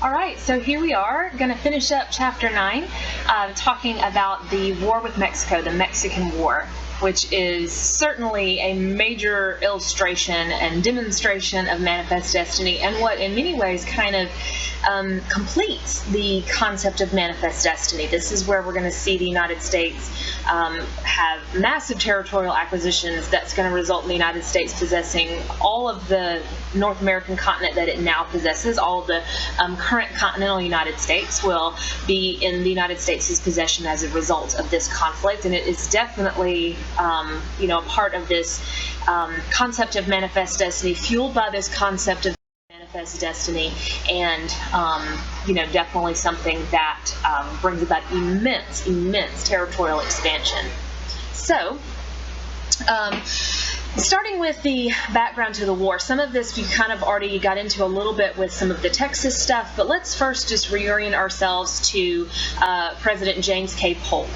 All right, so here we are going to finish up Chapter 9, talking about the war with Mexico, the Mexican War, which is certainly a major illustration and demonstration of manifest destiny, and what in many ways kind of completes the concept of manifest destiny. This is where we're going to see the United States have massive territorial acquisitions that's going to result in the United States possessing all of the North American continent that it now possesses. All of the current continental United States will be in the United States' possession as a result of this conflict, and it is definitely a part of this concept of manifest destiny, fueled by this concept of manifest destiny, and definitely something that brings about immense territorial expansion. So starting with the background to the war, some of this we kind of already got into a little bit with some of the Texas stuff, but let's first just reorient ourselves to President James K. Polk.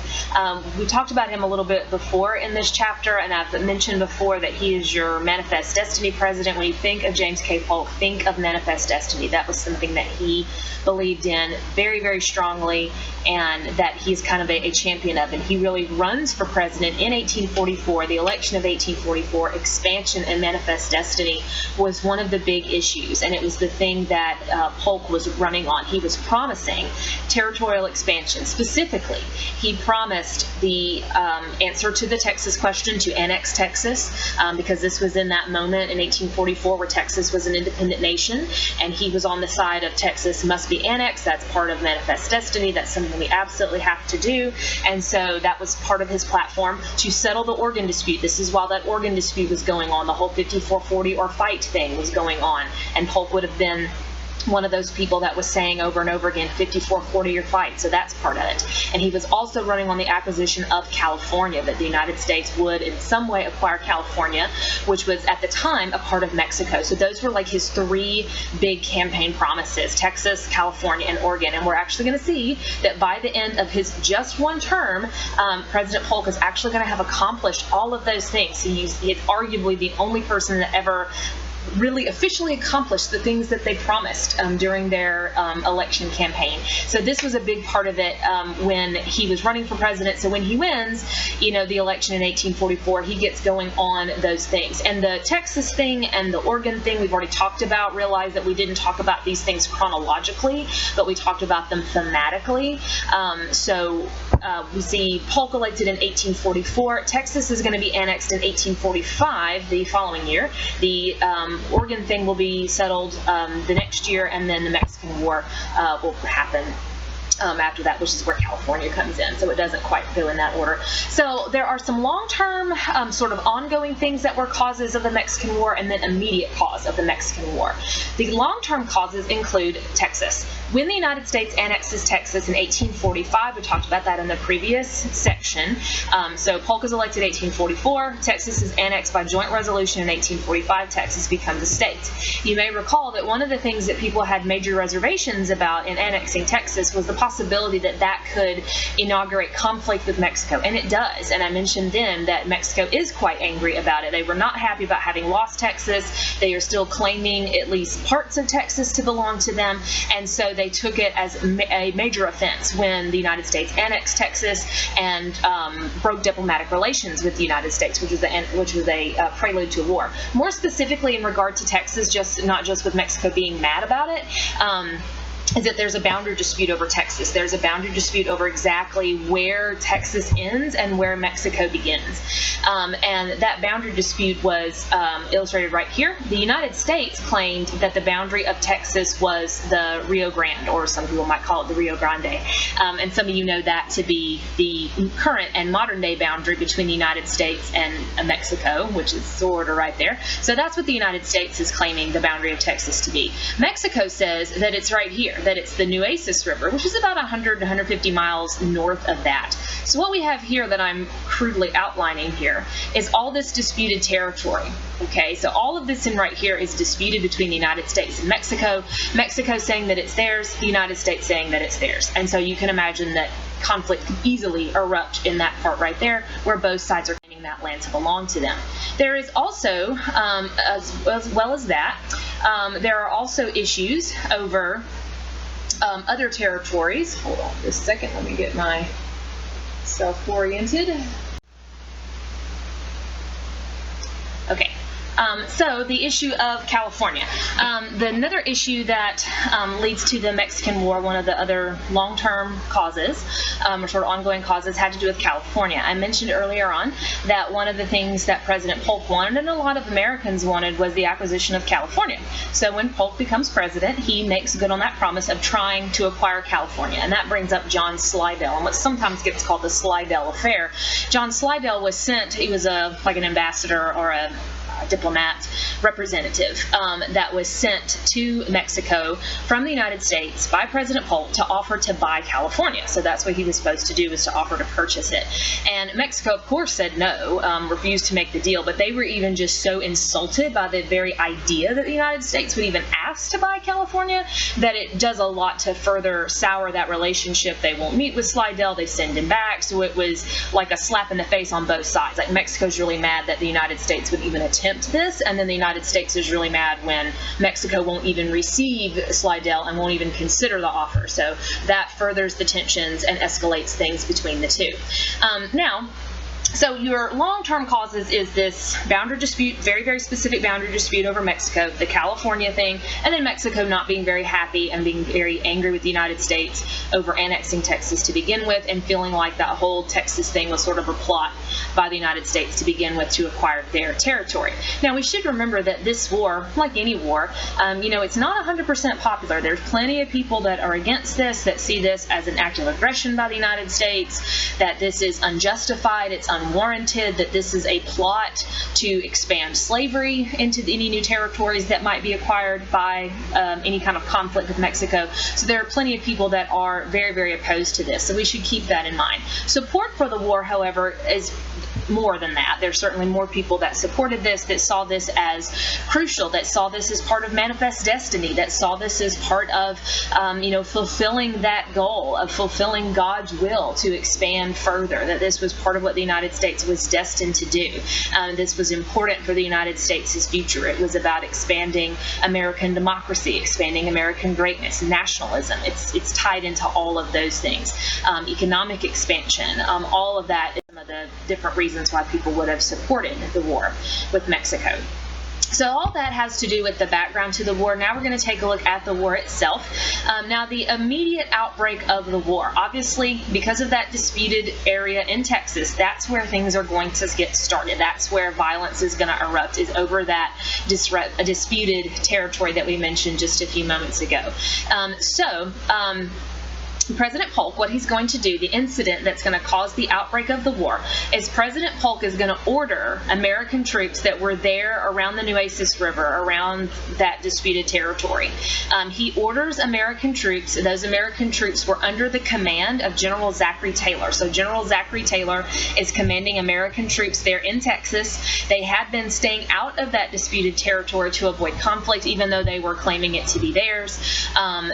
We talked about him a little bit before in this chapter, and I've mentioned before that he is your manifest destiny president. When you think of James K. Polk, think of manifest destiny. That was something that he believed in very, very strongly, and that he's kind of a champion of, and he really runs for president in 1844, the election of 1844. Expansion and manifest destiny was one of the big issues, and it was the thing that Polk was running on. He was promising territorial expansion. Specifically, he promised the answer to the Texas question, to annex Texas, because this was in that moment in 1844 where Texas was an independent nation, and he was on the side of Texas must be annexed. That's part of manifest destiny. That's something we absolutely have to do, and so that was part of his platform to settle the Oregon dispute. This is while that Oregon dispute was going on, the whole 5440 or fight thing was going on, and Polk would have been one of those people that was saying over and over again, 5440 or fight. So that's part of it. And he was also running on the acquisition of California, that the United States would in some way acquire California, which was at the time a part of Mexico. So those were like his three big campaign promises: Texas, California, and Oregon. And we're actually going to see that by the end of his just one term, President Polk is actually going to have accomplished all of those things. So he's arguably the only person that ever really officially accomplished the things that they promised during their election campaign. So this was a big part of it when he was running for president. So when he wins, the election in 1844, he gets going on those things. And the Texas thing and the Oregon thing we've already talked about. Realize that we didn't talk about these things chronologically, but we talked about them thematically. We see Polk elected in 1844. Texas is going to be annexed in 1845, the following year. The Oregon thing will be settled the next year, and then the Mexican War will happen after that, which is where California comes in. So it doesn't quite go in that order. So there are some long-term sort of ongoing things that were causes of the Mexican War, and then immediate cause of the Mexican War. The long-term causes include Texas. When the United States annexes Texas in 1845, we talked about that in the previous section. So Polk is elected in 1844. Texas is annexed by joint resolution in 1845. Texas becomes a state. You may recall that one of the things that people had major reservations about in annexing Texas was the possibility that that could inaugurate conflict with Mexico, and it does. And I mentioned then that Mexico is quite angry about it. They were not happy about having lost Texas. They are still claiming at least parts of Texas to belong to them, and so they took it as a major offense when the United States annexed Texas and broke diplomatic relations with the United States, which was a prelude to war. More specifically in regard to Texas, not just with Mexico being mad about it, is that there's a boundary dispute over Texas. There's a boundary dispute over exactly where Texas ends and where Mexico begins. And that boundary dispute was illustrated right here. The United States claimed that the boundary of Texas was the Rio Grande, or some people might call it the Rio Grande. And some of you know that to be the current and modern day boundary between the United States and Mexico, which is sort of right there. So that's what the United States is claiming the boundary of Texas to be. Mexico says that it's right here, that it's the Nueces River, which is about 100 to 150 miles north of that. So what we have here that I'm crudely outlining here is all this disputed territory. Okay, so all of this in right here is disputed between the United States and Mexico. Mexico saying that it's theirs, the United States saying that it's theirs. And so you can imagine that conflict could easily erupt in that part right there, where both sides are claiming that land to belong to them. There is also, as well as that, there are also issues over other territories. Hold on just a second. Let me get myself oriented. Okay. So the issue of California. Another issue that leads to the Mexican War, one of the other long-term causes, or sort of ongoing causes, had to do with California. I mentioned earlier on that one of the things that President Polk wanted, and a lot of Americans wanted, was the acquisition of California. So when Polk becomes president, he makes good on that promise of trying to acquire California, and that brings up John Slidell, and what sometimes gets called the Slidell Affair. John Slidell was sent, he was like an ambassador or a diplomat representative that was sent to Mexico from the United States by President Polk to offer to buy California. So that's what he was supposed to do, was to offer to purchase it. And Mexico, of course, said no, refused to make the deal, but they were even just so insulted by the very idea that the United States would even ask to buy California that it does a lot to further sour that relationship. They won't meet with Slidell, they send him back, so it was like a slap in the face on both sides. Like, Mexico's really mad that the United States would even attempt this, and then the United States is really mad when Mexico won't even receive Slidell and won't even consider the offer. So that furthers the tensions and escalates things between the two. So your long-term causes is this boundary dispute, very, very specific boundary dispute over Mexico, the California thing, and then Mexico not being very happy and being very angry with the United States over annexing Texas to begin with, and feeling like that whole Texas thing was sort of a plot by the United States to begin with to acquire their territory. Now, we should remember that this war, like any war, it's not 100% popular. There's plenty of people that are against this, that see this as an act of aggression by the United States, that this is unjustified, it's unwarranted, that this is a plot to expand slavery into any new territories that might be acquired by any kind of conflict with Mexico. So there are plenty of people that are very, very opposed to this. So we should keep that in mind. Support for the war, however, is more than that. There's certainly more people that supported this, that saw this as crucial, that saw this as part of manifest destiny, that saw this as part of, fulfilling that goal of fulfilling God's will to expand further, that this was part of what the United States was destined to do. This was important for the United States' future. It was about expanding American democracy, expanding American greatness, nationalism. It's tied into all of those things. Economic expansion, all of that is some of the different reasons why people would have supported the war with Mexico. So all that has to do with the background to the war. Now we're going to take a look at the war itself. Now, the immediate outbreak of the war, obviously, because of that disputed area in Texas, that's where things are going to get started. That's where violence is going to erupt, is over that disputed territory that we mentioned just a few moments ago. President Polk, what he's going to do, the incident that's going to cause the outbreak of the war, is President Polk is going to order American troops that were there around the Nueces River, around that disputed territory. He orders American troops. Those American troops were under the command of General Zachary Taylor. So General Zachary Taylor is commanding American troops there in Texas. They had been staying out of that disputed territory to avoid conflict, even though they were claiming it to be theirs.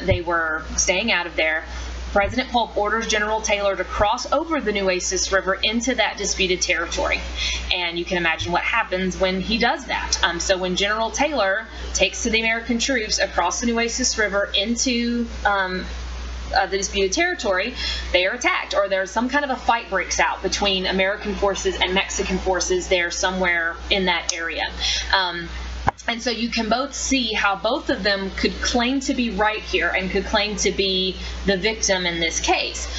They were staying out of there. President Polk orders General Taylor to cross over the Nueces River into that disputed territory. And you can imagine what happens when he does that. So when General Taylor takes to the American troops across the Nueces River into the disputed territory, they are attacked, or there's some kind of a fight breaks out between American forces and Mexican forces there somewhere in that area. And so you can both see how both of them could claim to be right here and could claim to be the victim in this case,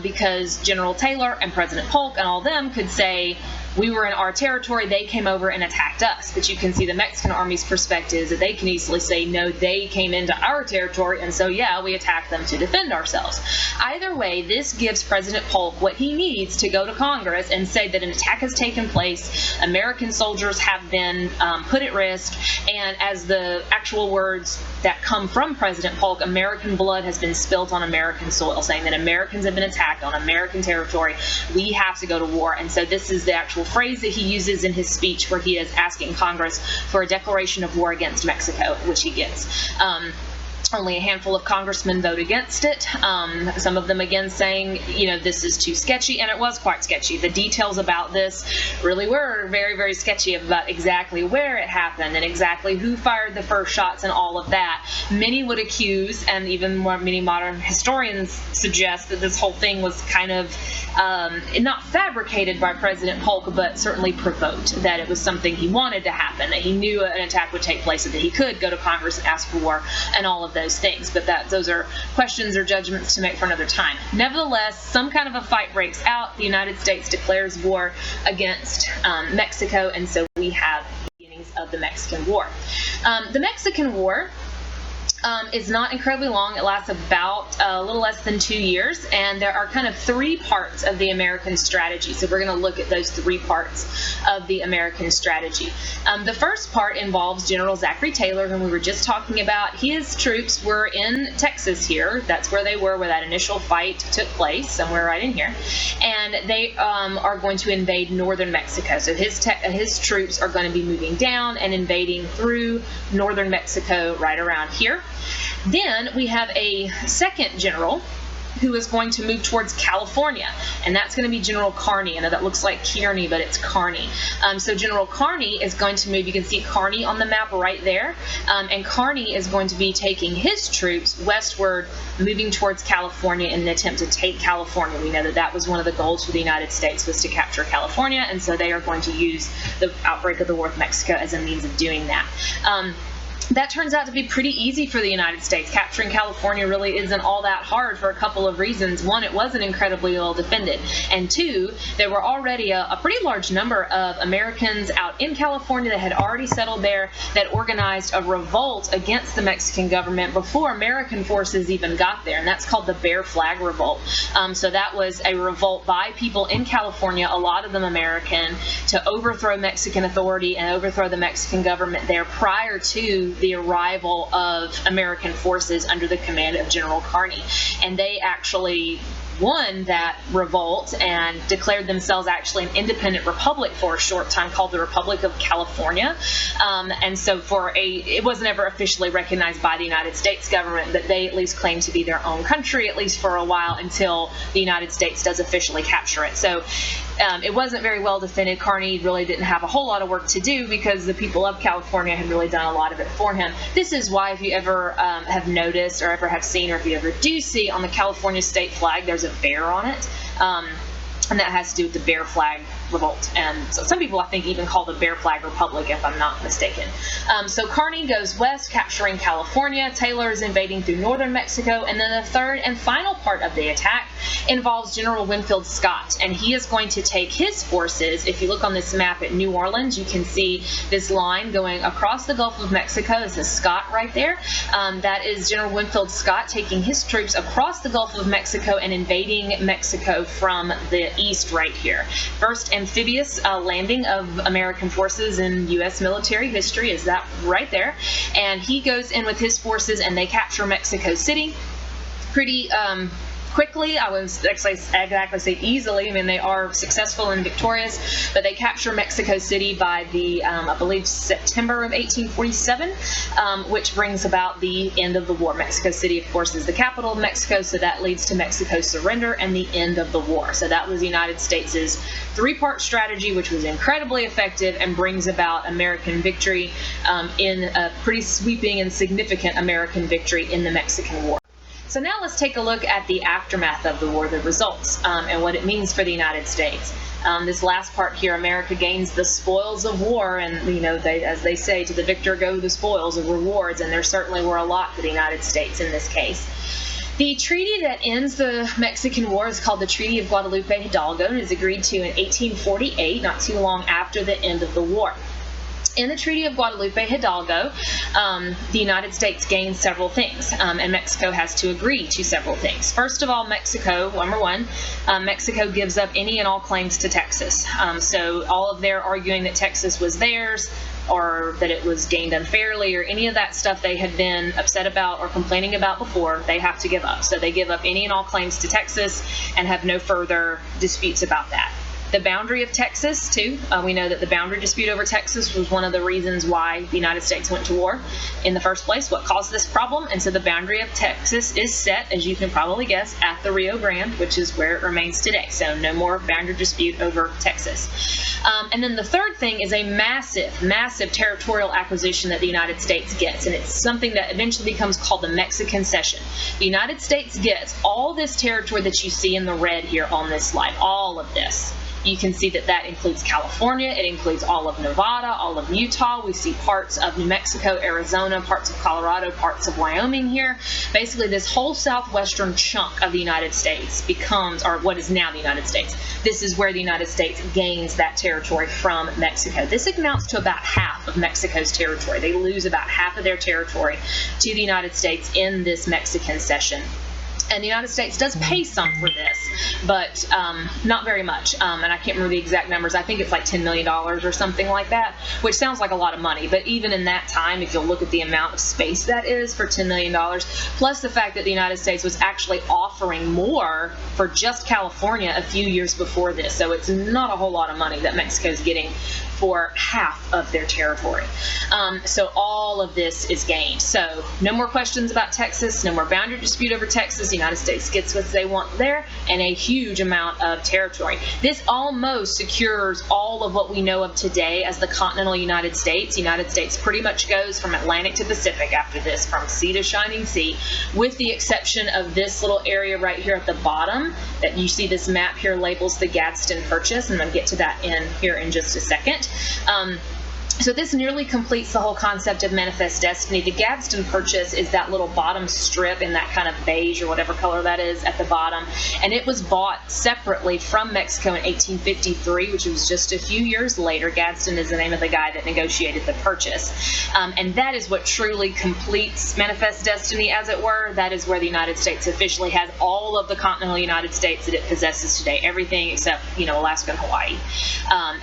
because General Taylor and President Polk and all of them could say, we were in our territory, they came over and attacked us. But you can see the Mexican army's perspective is that they can easily say, no, they came into our territory, and so yeah, we attacked them to defend ourselves. Either way, this gives President Polk what he needs to go to Congress and say that an attack has taken place, American soldiers have been put at risk, and as the actual words that come from President Polk, American blood has been spilt on American soil, saying that Americans have been attacked on American territory. We have to go to war. And so this is the actual phrase that he uses in his speech, where he is asking Congress for a declaration of war against Mexico, which he gets. Only a handful of congressmen vote against it. Some of them, again, saying, this is too sketchy, and it was quite sketchy. The details about this really were very, very sketchy about exactly where it happened and exactly who fired the first shots and all of that. Many would accuse, and even more, many modern historians suggest, that this whole thing was kind of not fabricated by President Polk, but certainly provoked, that it was something he wanted to happen, that he knew an attack would take place, and that he could go to Congress and ask for war and all of those things. But those are questions or judgments to make for another time. Nevertheless, some kind of a fight breaks out. The United States declares war against Mexico, and so we have the beginnings of the Mexican War. The Mexican War is not incredibly long. It lasts about a little less than 2 years, and there are kind of 3 parts of the American strategy. So we're going to look at those 3 parts of the American strategy. The first part involves General Zachary Taylor, whom we were just talking about. His troops were in Texas here. That's where they were, where that initial fight took place, somewhere right in here. And they are going to invade northern Mexico. So his troops are going to be moving down and invading through northern Mexico right around here. Then we have a second general who is going to move towards California, and that's going to be General Kearny. I know that looks like Kearney, but it's Kearny. So General Kearny is going to move. You can see Kearny on the map right there, and Kearny is going to be taking his troops westward, moving towards California in an attempt to take California. We know that that was one of the goals for the United States, was to capture California, and so they are going to use the outbreak of the War with Mexico as a means of doing that. That turns out to be pretty easy for the United States. Capturing California really isn't all that hard for a couple of reasons. One, it wasn't incredibly well defended. And 2, there were already a pretty large number of Americans out in California that had already settled there, that organized a revolt against the Mexican government before American forces even got there. And that's called the Bear Flag Revolt. So that was a revolt by people in California, a lot of them American, to overthrow Mexican authority and overthrow the Mexican government there prior to the arrival of American forces under the command of General Kearny. And they actually won that revolt and declared themselves actually an independent republic for a short time called the Republic of California. And so it wasn't ever officially recognized by the United States government, but they at least claimed to be their own country, at least for a while, until the United States does officially capture it. So it wasn't very well defended. Kearny really didn't have a whole lot of work to do because the people of California had really done a lot of it for him. This is why, if you ever have noticed or ever have seen, or if you ever do see, on the California state flag, there's a bear on it. And that has to do with the Bear Flag Revolt. And so some people, I think, even call the Bear Flag Republic, if I'm not mistaken. So Kearny goes west, capturing California. Taylor is invading through northern Mexico. And then the third and final part of the attack involves General Winfield Scott. And he is going to take his forces. If you look on this map at New Orleans, you can see this line going across the Gulf of Mexico. This is Scott right there. That is General Winfield Scott taking his troops across the Gulf of Mexico and invading Mexico from the east right here. First amphibious landing of American forces in U.S. military history is that right there. And he goes in with his forces and they capture Mexico City pretty quickly. I would actually exactly say easily. I mean, they are successful and victorious, but they capture Mexico City by the, I believe, September of 1847, which brings about the end of the war. Mexico City, of course, is the capital of Mexico, so that leads to Mexico's surrender and the end of the war. So that was the United States' 3-part strategy, which was incredibly effective and brings about American victory in a pretty sweeping and significant American victory in the Mexican War. So now let's take a look at the aftermath of the war, the results, and what it means for the United States. This last part here, America gains the spoils of war, and as they say, to the victor go the spoils of rewards, and there certainly were a lot for the United States in this case. The treaty that ends the Mexican War is called the Treaty of Guadalupe Hidalgo, and is agreed to in 1848, not too long after the end of the war. In the Treaty of Guadalupe Hidalgo, the United States gains several things, and Mexico has to agree to several things. First of all, Mexico, number one, Mexico gives up any and all claims to Texas. So all of their arguing that Texas was theirs, or that it was gained unfairly, or any of that stuff they had been upset about or complaining about before, they have to give up. So they give up any and all claims to Texas and have no further disputes about that. The boundary of Texas, too. We know that the boundary dispute over Texas was one of the reasons why the United States went to war in the first place, what caused this problem. And so the boundary of Texas is set, as you can probably guess, at the Rio Grande, which is where it remains today. So no more boundary dispute over Texas. And then the third thing is a massive, massive territorial acquisition that the United States gets. And it's something that eventually becomes called the Mexican Cession. The United States gets all this territory that you see in the red here on this slide, all of this. You can see that that includes California, it includes all of Nevada, all of Utah. We see parts of New Mexico, Arizona, parts of Colorado, parts of Wyoming here. Basically, this whole southwestern chunk of the United States becomes, or what is now the United States. This is where the United States gains that territory from Mexico. This amounts to about half of Mexico's territory. They lose about half of their territory to the United States in this Mexican Cession. And the United States does pay some for this, but not very much. And I can't remember the exact numbers. I think it's like $10 million or something like that, which sounds like a lot of money. But even in that time, if you'll look at the amount of space that is for $10 million, plus the fact that the United States was actually offering more for just California a few years before this. So it's not a whole lot of money that Mexico's getting for half of their territory. So all of this is gained. So no more questions about Texas, no more boundary dispute over Texas. The United States gets what they want there, and a huge amount of territory. This almost secures all of what we know of today as the continental United States. The United States pretty much goes from Atlantic to Pacific after this, from sea to shining sea, with the exception of this little area right here at the bottom that you see. This map here labels the Gadsden Purchase, and I'm going to get to that here in just a second. So this nearly completes the whole concept of manifest destiny. The Gadsden Purchase is that little bottom strip in that kind of beige or whatever color that is at the bottom, and it was bought separately from Mexico in 1853, which was just a few years later. Gadsden is the name of the guy that negotiated the purchase, and that is what truly completes manifest destiny, as it were. That is where the United States officially has all of the continental United States that it possesses today, everything except, Alaska and Hawaii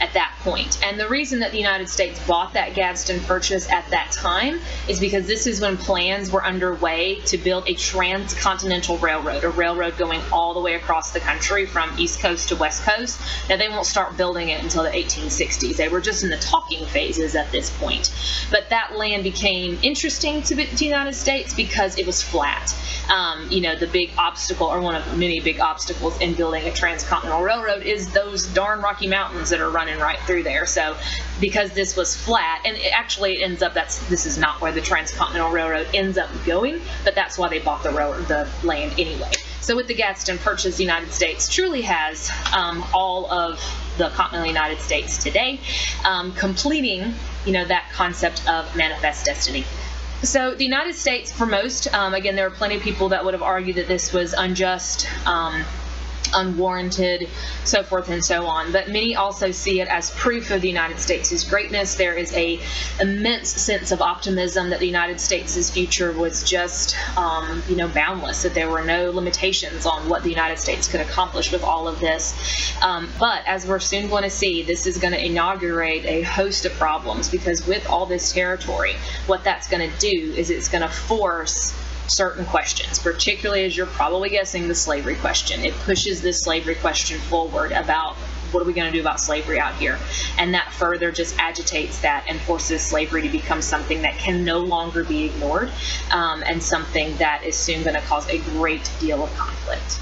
at that point. And the reason that the United States bought that Gadsden Purchase at that time is because this is when plans were underway to build a transcontinental railroad, a railroad going all the way across the country from East Coast to West Coast. Now, they won't start building it until the 1860s. They were just in the talking phases at this point. But that land became interesting to the United States because it was flat. The big obstacle, or one of many big obstacles in building a transcontinental railroad, is those darn Rocky Mountains that are running right through there. So because this was flat, and it actually ends up, this is not where the transcontinental railroad ends up going, but that's why they bought the land anyway. So with the Gadsden Purchase, the United States truly has all of the continental United States today, completing that concept of manifest destiny. So the United States, for most, again, there are plenty of people that would have argued that this was unjust, unwarranted, so forth and so on. But many also see it as proof of the United States' greatness. There is a immense sense of optimism that the United States' future was just, boundless, that there were no limitations on what the United States could accomplish with all of this. But as we're soon going to see, this is going to inaugurate a host of problems, because with all this territory, what that's going to do is it's going to force certain questions, particularly, as you're probably guessing, the slavery question. It pushes this slavery question forward about what are we going to do about slavery out here, and that further just agitates that and forces slavery to become something that can no longer be ignored, and something that is soon going to cause a great deal of conflict.